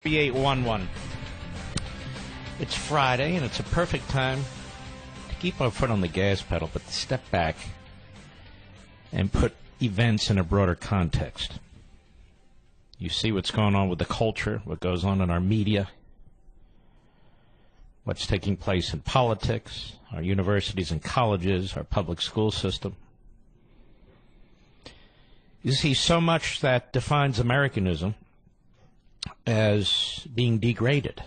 3811. It's Friday, and it's a perfect time to keep our foot on the gas pedal, but to step back and put events in a broader context. You see what's going on with the culture, what goes on in our media, what's taking place in politics, our universities and colleges, our public school system. You see so much that defines Americanism as being degraded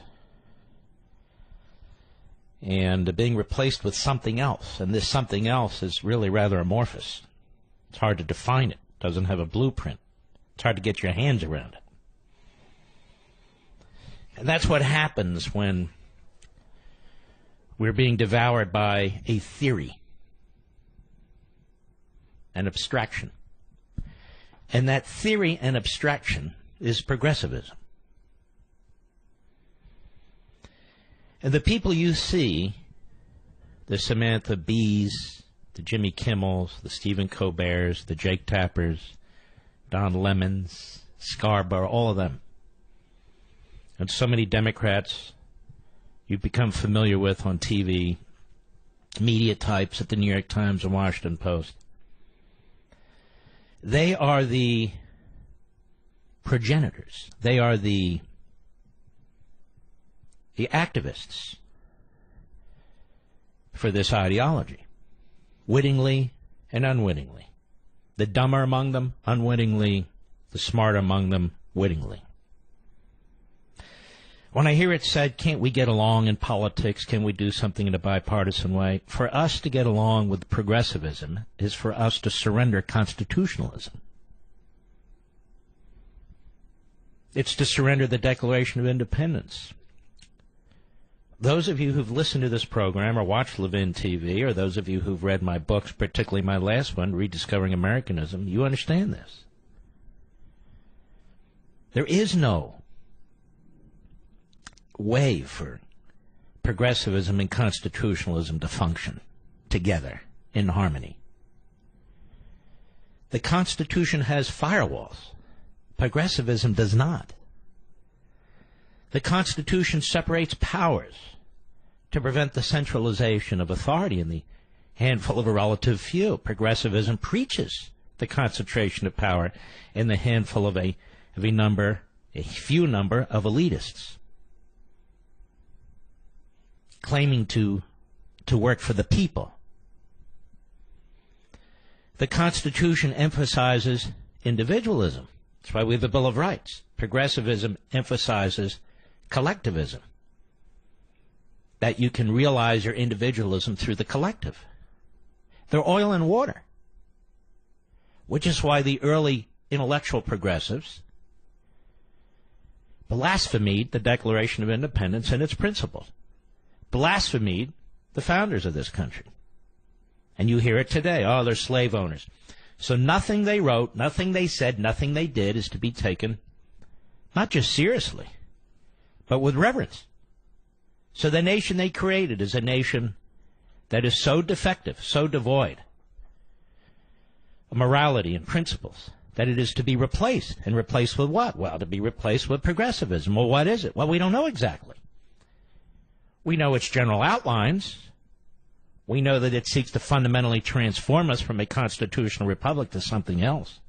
and being replaced with something else. And this something else is really rather amorphous. It's hard to define it. It doesn't have a blueprint. It's hard to get your hands around it. And that's what happens when we're being devoured by a theory, an abstraction. And that theory and abstraction is progressivism. And the people you see, the Samantha Bees, the Jimmy Kimmels, the Stephen Colberts, the Jake Tappers, Don Lemons, Scarborough, all of them, and so many Democrats you've become familiar with on TV, media types at the New York Times and Washington Post. They are the progenitors. They are the activists for this ideology, wittingly and unwittingly. The dumber among them, unwittingly. The smarter among them, wittingly. When I hear it said, can't we get along in politics? Can we do something in a bipartisan way? For us to get along with progressivism is for us to surrender constitutionalism. It's to surrender the Declaration of Independence. Those of you who've listened to this program or watched Levin TV, or those of you who've read my books, particularly my last one, Rediscovering Americanism, you understand this. There is no way for progressivism and constitutionalism to function together in harmony. The Constitution has firewalls. Progressivism does not. The Constitution separates powers to prevent the centralization of authority in the handful of a relative few. Progressivism preaches the concentration of power in the handful of a few number of elitists, claiming to work for the people. The Constitution emphasizes individualism. That's why we have the Bill of Rights. Progressivism emphasizes collectivism, that you can realize your individualism through the collective. They're oil and water, which is why the early intellectual progressives blasphemed the Declaration of Independence and its principles, blasphemed the founders of this country. And you hear it today. Oh, they're slave owners. So nothing they wrote, nothing they said, nothing they did is to be taken not just seriously, but with reverence. So the nation they created is a nation that is so defective, so devoid of morality and principles, that it is to be replaced. And replaced with what? Well, to be replaced with progressivism. Well, what is it? Well, we don't know exactly. We know its general outlines. We know that it seeks to fundamentally transform us from a constitutional republic to something else.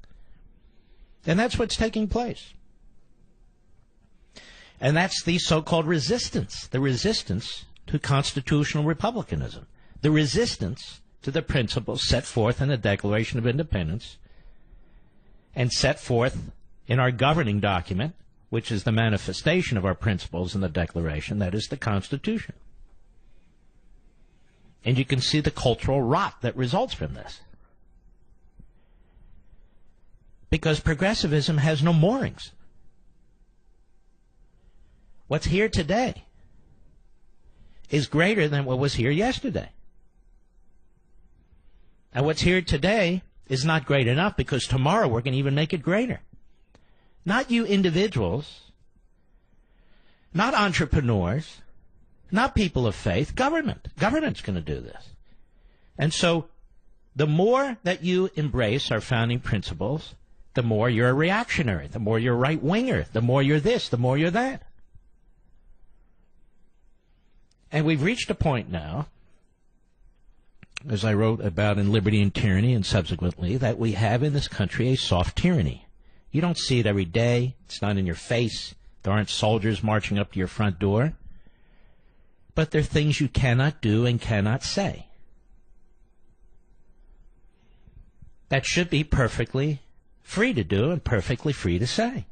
And that's what's taking place. And that's the so-called resistance, the resistance to constitutional republicanism, the resistance to the principles set forth in the Declaration of Independence and set forth in our governing document, which is the manifestation of our principles in the Declaration, that is the Constitution. And you can see the cultural rot that results from this. Because progressivism has no moorings. What's here today is greater than what was here yesterday. And what's here today is not great enough, because tomorrow we're going to even make it greater. Not you individuals, not entrepreneurs, not people of faith, government. Government's going to do this. And so the more that you embrace our founding principles, the more you're a reactionary, the more you're a right-winger, the more you're this, the more you're that. And we've reached a point now, as I wrote about in Liberty and Tyranny and subsequently, that we have in this country a soft tyranny. You don't see it every day. It's not in your face. There aren't soldiers marching up to your front door. But there are things you cannot do and cannot say. That should be perfectly free to do and perfectly free to say.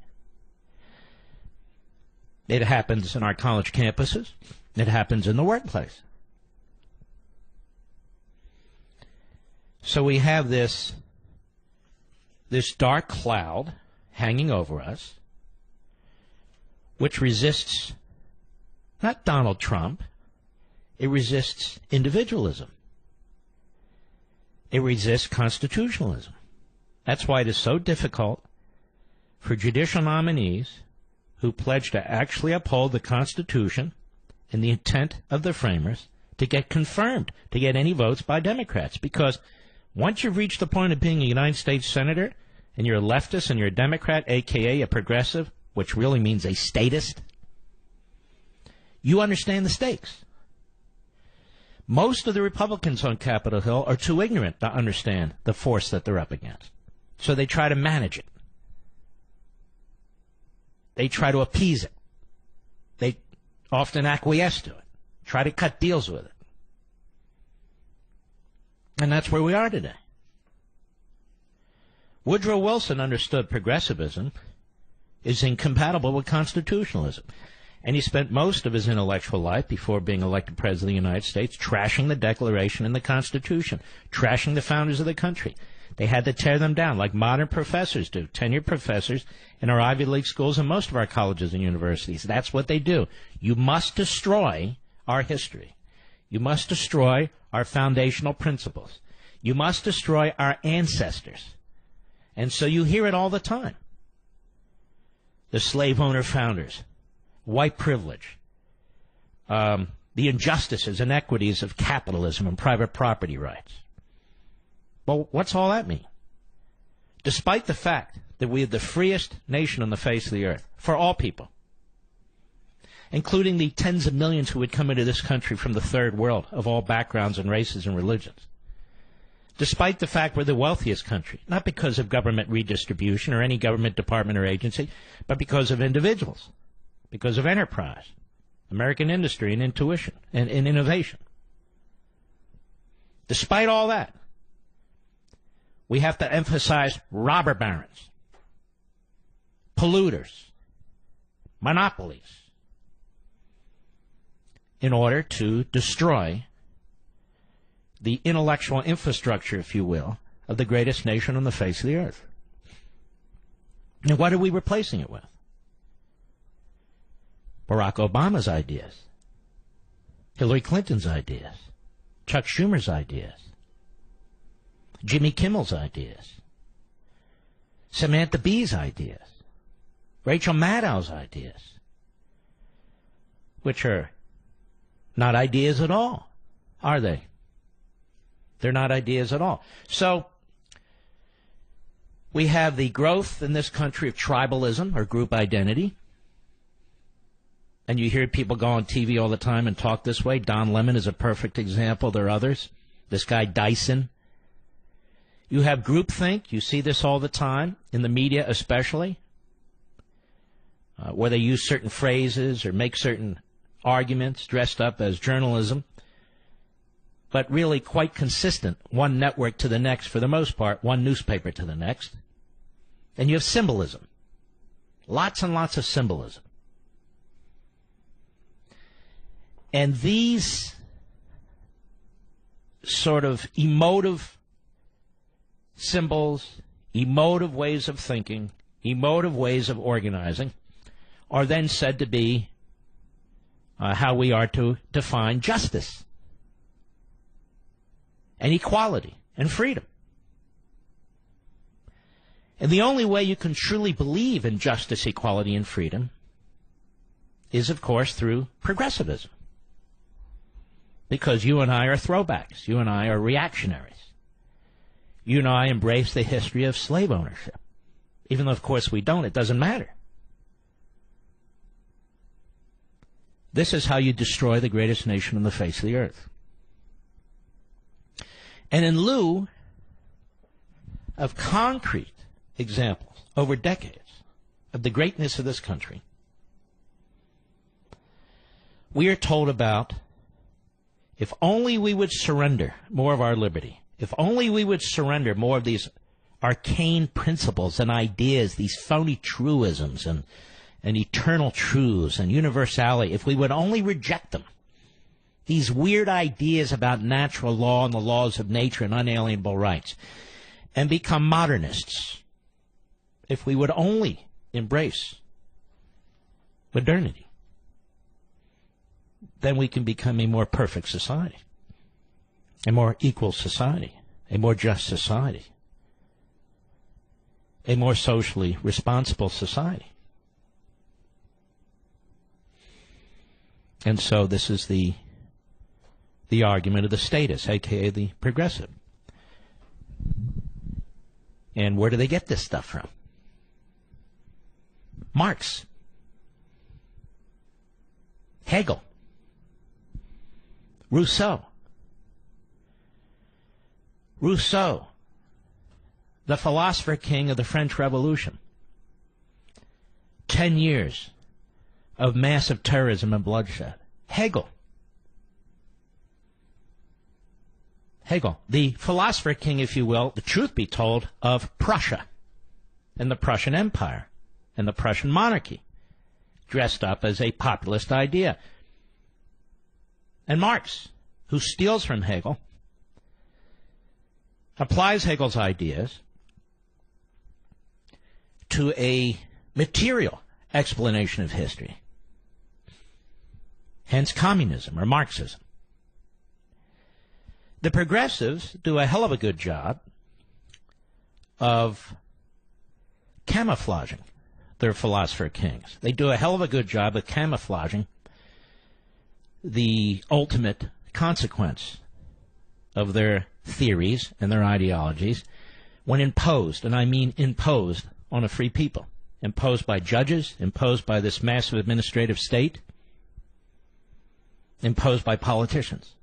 It happens in our college campuses. It happens in the workplace. So we have this dark cloud hanging over us, which resists not Donald Trump, it resists individualism. It resists constitutionalism. That's why it is so difficult for judicial nominees who pledge to actually uphold the Constitution and the intent of the framers to get confirmed, to get any votes by Democrats. Because once you've reached the point of being a United States Senator and you're a leftist and you're a Democrat, a.k.a. a progressive, which really means a statist, you understand the stakes. Most of the Republicans on Capitol Hill are too ignorant to understand the force that they're up against. So they try to manage it. They try to appease it. They often acquiesce to it, try to cut deals with it. And that's where we are today. Woodrow Wilson understood progressivism is incompatible with constitutionalism. And he spent most of his intellectual life before being elected President of the United States trashing the Declaration and the Constitution, trashing the founders of the country. They had to tear them down like modern professors do, tenured professors in our Ivy League schools and most of our colleges and universities. That's what they do. You must destroy our history. You must destroy our foundational principles. You must destroy our ancestors. And so you hear it all the time. The slave owner founders, white privilege, the injustices, inequities of capitalism and private property rights. Well, what's all that mean? Despite the fact that we are the freest nation on the face of the earth, for all people, including the tens of millions who would come into this country from the third world of all backgrounds and races and religions, despite the fact we're the wealthiest country, not because of government redistribution or any government department or agency, but because of individuals, because of enterprise, American industry and intuition and innovation. Despite all that, we have to emphasize robber barons, polluters, monopolies, in order to destroy the intellectual infrastructure, if you will, of the greatest nation on the face of the earth. And what are we replacing it with? Barack Obama's ideas, Hillary Clinton's ideas, Chuck Schumer's ideas, Jimmy Kimmel's ideas, Samantha Bee's ideas, Rachel Maddow's ideas, which are not ideas at all, are they? They're not ideas at all. So we have the growth in this country of tribalism or group identity. And you hear people go on TV all the time and talk this way. Don Lemon is a perfect example. There are others. This guy Dyson. You have groupthink. You see this all the time, in the media especially, where they use certain phrases or make certain arguments dressed up as journalism, but really quite consistent, one network to the next for the most part, one newspaper to the next. And you have symbolism. Lots and lots of symbolism. And these sort of emotive symbols, emotive ways of thinking, emotive ways of organizing are then said to be how we are to define justice and equality and freedom. And the only way you can truly believe in justice, equality, and freedom is, of course, through progressivism. Because you and I are throwbacks. You and I are reactionaries. You and I embrace the history of slave ownership. Even though, of course, we don't, it doesn't matter. This is how you destroy the greatest nation on the face of the earth. And in lieu of concrete examples over decades of the greatness of this country, we are told about, if only we would surrender more of our liberty, if only we would surrender more of these arcane principles and ideas, these phony truisms and eternal truths and universality, if we would only reject them, these weird ideas about natural law and the laws of nature and unalienable rights, and become modernists, if we would only embrace modernity, then we can become a more perfect society, a more equal society, a more just society, a more socially responsible society. And so this is the argument of the statist, a.k.a. the progressive. And where do they get this stuff from? Marx, Hegel, Rousseau, the philosopher king of the French Revolution. 10 years of massive terrorism and bloodshed. Hegel, the philosopher king, if you will, the truth be told, of Prussia and the Prussian Empire and the Prussian monarchy, dressed up as a populist idea. And Marx, who steals from Hegel, applies Hegel's ideas to a material explanation of history, hence communism or Marxism. The progressives do a hell of a good job of camouflaging their philosopher kings. They do a hell of a good job of camouflaging the ultimate consequence of their theories and their ideologies when imposed, and I mean imposed, on a free people. Imposed by judges, imposed by this massive administrative state, imposed by politicians.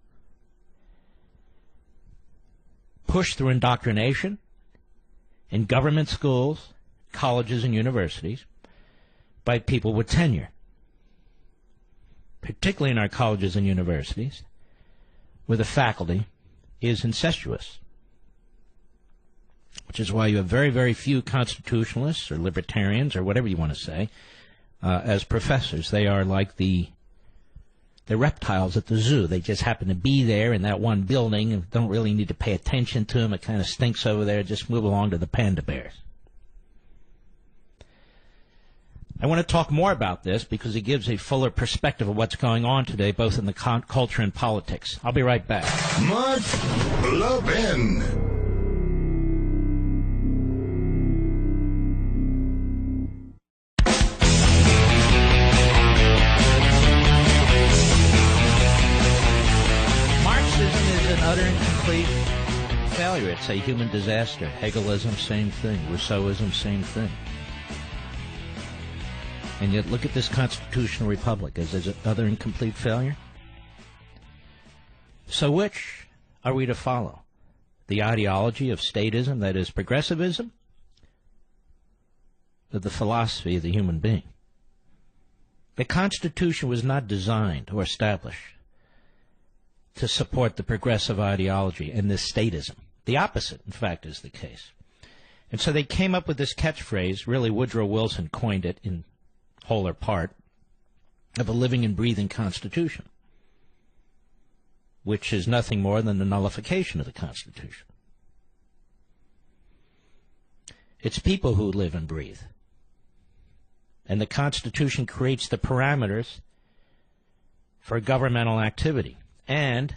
Pushed through indoctrination in government schools, colleges, and universities by people with tenure, particularly in our colleges and universities, where the faculty is incestuous, which is why you have very, very few constitutionalists or libertarians or whatever you want to say as professors. They are like the reptiles at the zoo. They just happen to be there in that one building and don't really need to pay attention to them. It kind of stinks over there. Just move along to the panda bears. I want to talk more about this because it gives a fuller perspective of what's going on today, both in the culture and politics. I'll be right back. Mark Levin. Failure. It's a human disaster. Hegelism, same thing. Rousseauism, same thing. And yet look at this constitutional republic. Is it another incomplete failure? So which are we to follow? The ideology of statism, that is progressivism, or the philosophy of the human being? The Constitution was not designed or established to support the progressive ideology and this statism. The opposite, in fact, is the case. And so they came up with this catchphrase, really Woodrow Wilson coined it in whole or part, of a living and breathing Constitution, which is nothing more than the nullification of the Constitution. It's people who live and breathe. And the Constitution creates the parameters for governmental activity and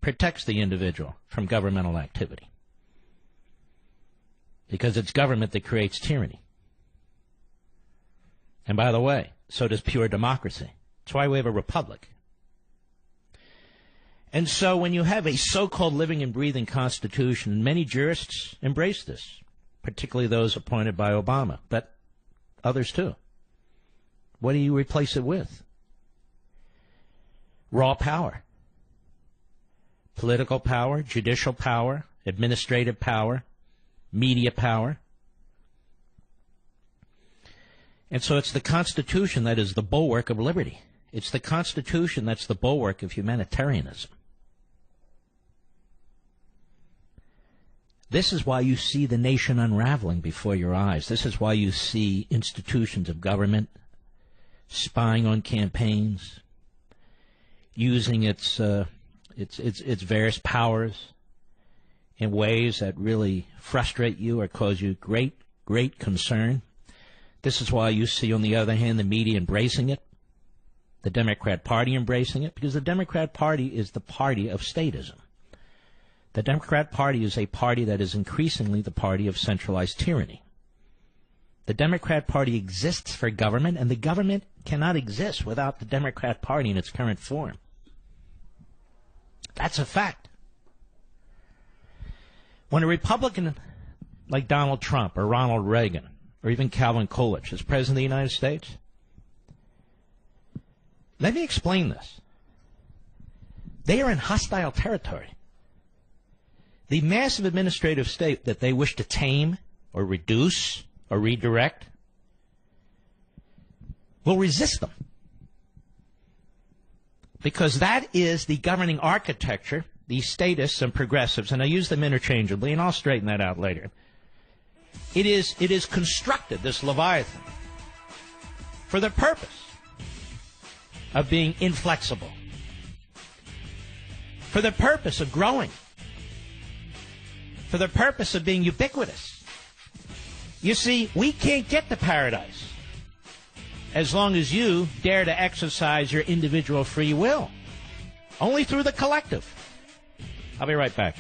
protects the individual from governmental activity. Because it's government that creates tyranny. And by the way, so does pure democracy. That's why we have a republic. And so when you have a so-called living and breathing Constitution, many jurists embrace this, particularly those appointed by Obama, but others too. What do you replace it with? raw power. Political power, judicial power, administrative power, media power. And so it's the Constitution that is the bulwark of liberty. It's the Constitution that's the bulwark of humanitarianism. This is why you see the nation unraveling before your eyes. This is why you see institutions of government spying on campaigns, using its various powers in ways that really frustrate you or cause you great concern. This is why you see, on the other hand, the media embracing it, the Democrat Party embracing it, because the Democrat Party is the party of statism. The Democrat Party is a party that is increasingly the party of centralized tyranny. The Democrat Party exists for government, and the government cannot exist without the Democrat Party in its current form. That's a fact. When a Republican like Donald Trump or Ronald Reagan or even Calvin Coolidge is president of the United States, let me explain this. They are in hostile territory. The massive administrative state that they wish to tame or reduce or redirect will resist them. Because that is the governing architecture, the statists and progressives, and I use them interchangeably, and I'll straighten that out later. It is constructed, this Leviathan, for the purpose of being inflexible, for the purpose of growing, for the purpose of being ubiquitous. You see, we can't get to paradise as long as you dare to exercise your individual free will. Only through the collective. I'll be right back.